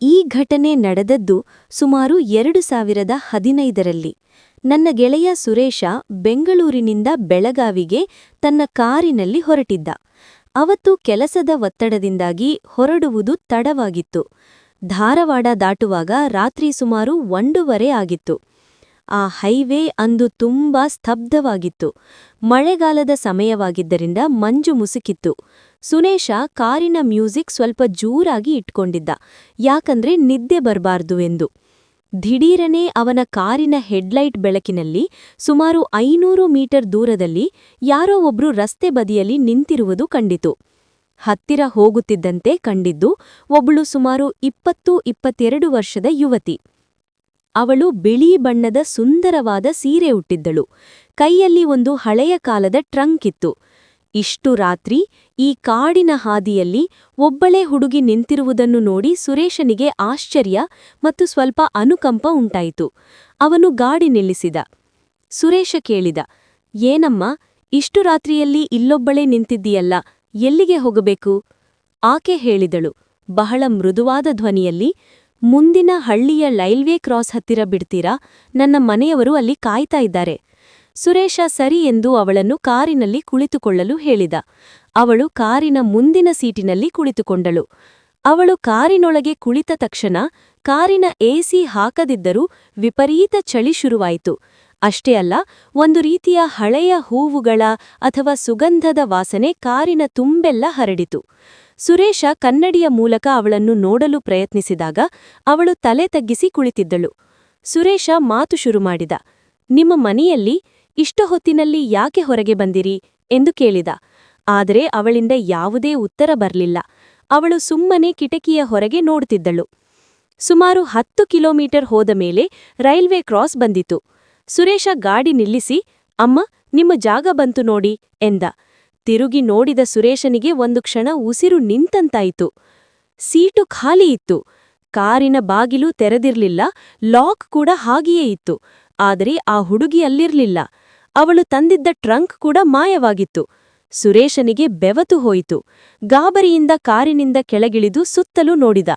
ಈ ಘಟನೆ ನಡೆದದ್ದು ಸುಮಾರು 2015ರಲ್ಲಿ. ನನ್ನ ಗೆಳೆಯ ಸುರೇಶ ಬೆಂಗಳೂರಿನಿಂದ ಬೆಳಗಾವಿಗೆ ತನ್ನ ಕಾರಿನಲ್ಲಿ ಹೊರಟಿದ್ದ. ಅವತ್ತು ಕೆಲಸದ ಒತ್ತಡದಿಂದಾಗಿ ಹೊರಡುವುದು ತಡವಾಗಿತ್ತು. ಧಾರವಾಡ ದಾಟುವಾಗ ರಾತ್ರಿ ಸುಮಾರು 1:30 ಆಗಿತ್ತು. ಆ ಹೈವೇ ಅಂದು ತುಂಬಾ ಸ್ತಬ್ಧವಾಗಿತ್ತು. ಮಳೆಗಾಲದ ಸಮಯವಾಗಿದ್ದರಿಂದ ಮಂಜು ಮುಸುಕಿತ್ತು. ಸುರೇಶ ಕಾರಿನ ಮ್ಯೂಸಿಕ್ ಸ್ವಲ್ಪ ಜೋರಾಗಿ ಇಟ್ಕೊಂಡಿದ್ದ, ಯಾಕಂದ್ರೆ ನಿದ್ದೆ ಬರ್ಬಾರ್ದು ಎಂದು. ದಿಢೀರನೆ ಅವನ ಕಾರಿನ ಹೆಡ್ಲೈಟ್ ಬೆಳಕಿನಲ್ಲಿ ಸುಮಾರು 500 ಮೀಟರ್ ದೂರದಲ್ಲಿ ಯಾರೋ ಒಬ್ರು ರಸ್ತೆ ಬದಿಯಲ್ಲಿ ನಿಂತಿರುವುದು ಕಂಡಿತು. ಹತ್ತಿರ ಹೋಗುತ್ತಿದ್ದಂತೆ ಕಂಡಿದ್ದು ಒಬ್ಬಳು ಸುಮಾರು 20-22 ವರ್ಷದ ಯುವತಿ. ಅವಳು ಬಿಳಿ ಬಣ್ಣದ ಸುಂದರವಾದ ಸೀರೆ ಉಟ್ಟಿದ್ದಳು. ಕೈಯಲ್ಲಿ ಒಂದು ಹಳೆಯ ಕಾಲದ ಟ್ರಂಕ್ ಇತ್ತು. ಇಷ್ಟು ರಾತ್ರಿ ಈ ಕಾಡಿನ ಹಾದಿಯಲ್ಲಿ ಒಬ್ಬಳೇ ಹುಡುಗಿ ನಿಂತಿರುವುದನ್ನು ನೋಡಿ ಸುರೇಶನಿಗೆ ಆಶ್ಚರ್ಯ ಮತ್ತು ಸ್ವಲ್ಪ ಅನುಕಂಪ ಉಂಟಾಯಿತು. ಅವನು ಗಾಡಿ ನಿಲ್ಲಿಸಿದ. ಸುರೇಶ ಕೇಳಿದ, ಏನಮ್ಮ, ಇಷ್ಟು ರಾತ್ರಿಯಲ್ಲಿ ಇಲ್ಲೊಬ್ಬಳೇ ನಿಂತಿದ್ದೀಯಲ್ಲ, ಎಲ್ಲಿಗೆ ಹೋಗಬೇಕು? ಆಕೆ ಹೇಳಿದಳು ಬಹಳ ಮೃದುವಾದ ಧ್ವನಿಯಲ್ಲಿ, ಮುಂದಿನ ಹಳ್ಳಿಯ ರೈಲ್ವೆ ಕ್ರಾಸ್ ಹತ್ತಿರ ಬಿಡ್ತೀರಾ? ನನ್ನ ಮನೆಯವರು ಅಲ್ಲಿ ಕಾಯ್ತಾ ಇದ್ದಾರೆ. ಸುರೇಶ ಸರಿ ಎಂದು ಅವಳನ್ನು ಕಾರಿನಲ್ಲಿ ಕುಳಿತುಕೊಳ್ಳಲು ಹೇಳಿದ. ಅವಳು ಕಾರಿನ ಮುಂದಿನ ಸೀಟಿನಲ್ಲಿ ಕುಳಿತುಕೊಂಡಳು. ಅವಳು ಕಾರಿನೊಳಗೆ ಕುಳಿತ ತಕ್ಷಣ ಕಾರಿನ ಎಸಿ ಹಾಕದಿದ್ದರೂ ವಿಪರೀತ ಚಳಿ ಶುರುವಾಯಿತು. ಅಷ್ಟೇ ಅಲ್ಲ, ಒಂದು ರೀತಿಯ ಹಳೆಯ ಹೂವುಗಳ ಅಥವಾ ಸುಗಂಧದ ವಾಸನೆ ಕಾರಿನ ತುಂಬೆಲ್ಲ ಹರಡಿತು. ಸುರೇಶ ಕನ್ನಡಿಯ ಮೂಲಕ ಅವಳನ್ನು ನೋಡಲು ಪ್ರಯತ್ನಿಸಿದಾಗ ಅವಳು ತಲೆ ತಗ್ಗಿಸಿ ಕುಳಿತಿದ್ದಳು. ಸುರೇಶ ಮಾತು ಶುರು ಮಾಡಿದ. ನಿಮ್ಮ ಮನೆಯಲ್ಲಿ ಇಷ್ಟು ಹೊತ್ತಿನಲ್ಲಿ ಯಾಕೆ ಹೊರಗೆ ಬಂದಿರಿ ಎಂದು ಕೇಳಿದ. ಆದರೆ ಅವಳಿಂದ ಯಾವುದೇ ಉತ್ತರ ಬರಲಿಲ್ಲ. ಅವಳು ಸುಮ್ಮನೆ ಕಿಟಕಿಯ ಹೊರಗೆ ನೋಡುತ್ತಿದ್ದಳು. ಸುಮಾರು 10 ಕಿಲೋಮೀಟರ್ ಹೋದ ಮೇಲೆ ರೈಲ್ವೆ ಕ್ರಾಸ್ ಬಂದಿತು. ಸುರೇಶ ಗಾಡಿ ನಿಲ್ಲಿಸಿ, ಅಮ್ಮ, ನಿಮ್ಮ ಜಾಗ ಬಂತು ನೋಡಿ ಎಂದ. ತಿರುಗಿ ನೋಡಿದ ಸುರೇಶನಿಗೆ ಒಂದು ಕ್ಷಣ ಉಸಿರು ನಿಂತಂತಾಯಿತು. ಸೀಟು ಖಾಲಿ ಇತ್ತು. ಕಾರಿನ ಬಾಗಿಲು ತೆರೆದಿರ್ಲಿಲ್ಲ, ಲಾಕ್ ಕೂಡ ಹಾಗೆಯೇ ಇತ್ತು. ಆದರೆ ಆ ಹುಡುಗಿ ಅಲ್ಲಿರ್ಲಿಲ್ಲ. ಅವಳು ತಂದಿದ್ದ ಟ್ರಂಕ್ ಕೂಡ ಮಾಯವಾಗಿತ್ತು. ಸುರೇಶನಿಗೆ ಬೆವತು ಹೋಯಿತು. ಗಾಬರಿಯಿಂದ ಕಾರಿನಿಂದ ಕೆಳಗಿಳಿದು ಸುತ್ತಲೂ ನೋಡಿದ.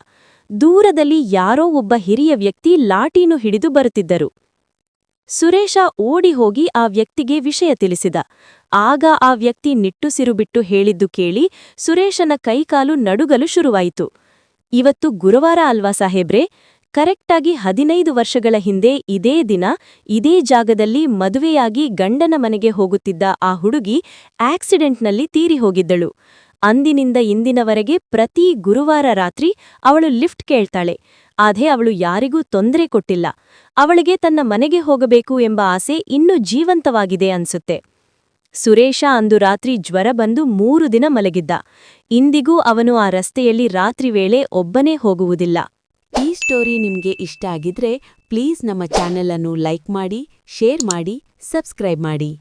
ದೂರದಲ್ಲಿ ಯಾರೋ ಒಬ್ಬ ಹಿರಿಯ ವ್ಯಕ್ತಿ ಲಾಟೀನು ಹಿಡಿದು ಬರುತ್ತಿದ್ದರು. ಸುರೇಶ ಓಡಿ ಹೋಗಿ ಆ ವ್ಯಕ್ತಿಗೆ ವಿಷಯ ತಿಳಿಸಿದ. ಆಗ ಆ ವ್ಯಕ್ತಿ ನಿಟ್ಟುಸಿರು ಬಿಟ್ಟು ಹೇಳಿದ್ದು ಕೇಳಿ ಸುರೇಶನ ಕೈಕಾಲು ನಡುಗಲು ಶುರುವಾಯಿತು. ಇವತ್ತು ಗುರುವಾರ ಅಲ್ವಾ ಸಾಹೇಬ್ರೆ? ಕರೆಕ್ಟಾಗಿ 15 ವರ್ಷಗಳ ಹಿಂದೆ ಇದೇ ದಿನ ಇದೇ ಜಾಗದಲ್ಲಿ ಮದುವೆಯಾಗಿ ಗಂಡನ ಮನೆಗೆ ಹೋಗುತ್ತಿದ್ದ ಆ ಹುಡುಗಿ ಆಕ್ಸಿಡೆಂಟ್ನಲ್ಲಿ ತೀರಿ ಹೋಗಿದ್ದಳು. ಅಂದಿನಿಂದ ಇಂದಿನವರೆಗೆ ಪ್ರತಿ ಗುರುವಾರ ರಾತ್ರಿ ಅವಳು ಲಿಫ್ಟ್ ಕೇಳ್ತಾಳೆ. ಆದ್ರೆ ಅವಳು ಯಾರಿಗೂ ತೊಂದರೆ ಕೊಟ್ಟಿಲ್ಲ. ಅವಳಿಗೆ ತನ್ನ ಮನೆಗೆ ಹೋಗಬೇಕು ಎಂಬ ಆಸೆ ಇನ್ನೂ ಜೀವಂತವಾಗಿದೆ ಅನ್ಸುತ್ತೆ. ಸುರೇಶ ಅಂದು ರಾತ್ರಿ ಜ್ವರ ಬಂದು 3 ದಿನ ಮಲಗಿದ್ದ. ಇಂದಿಗೂ ಅವನು ಆ ರಸ್ತೆಯಲ್ಲಿ ರಾತ್ರಿ ವೇಳೆ ಒಬ್ಬನೇ ಹೋಗುವುದಿಲ್ಲ. ಈ ಸ್ಟೋರಿ ನಿಮ್ಗೆ ಇಷ್ಟ ಆಗಿದ್ರೆ ಪ್ಲೀಸ್ ನಮ್ಮ ಚಾನೆಲ್ ಅನ್ನು ಲೈಕ್ ಮಾಡಿ, ಶೇರ್ ಮಾಡಿ, ಸಬ್ಸ್ಕ್ರೈಬ್ ಮಾಡಿ.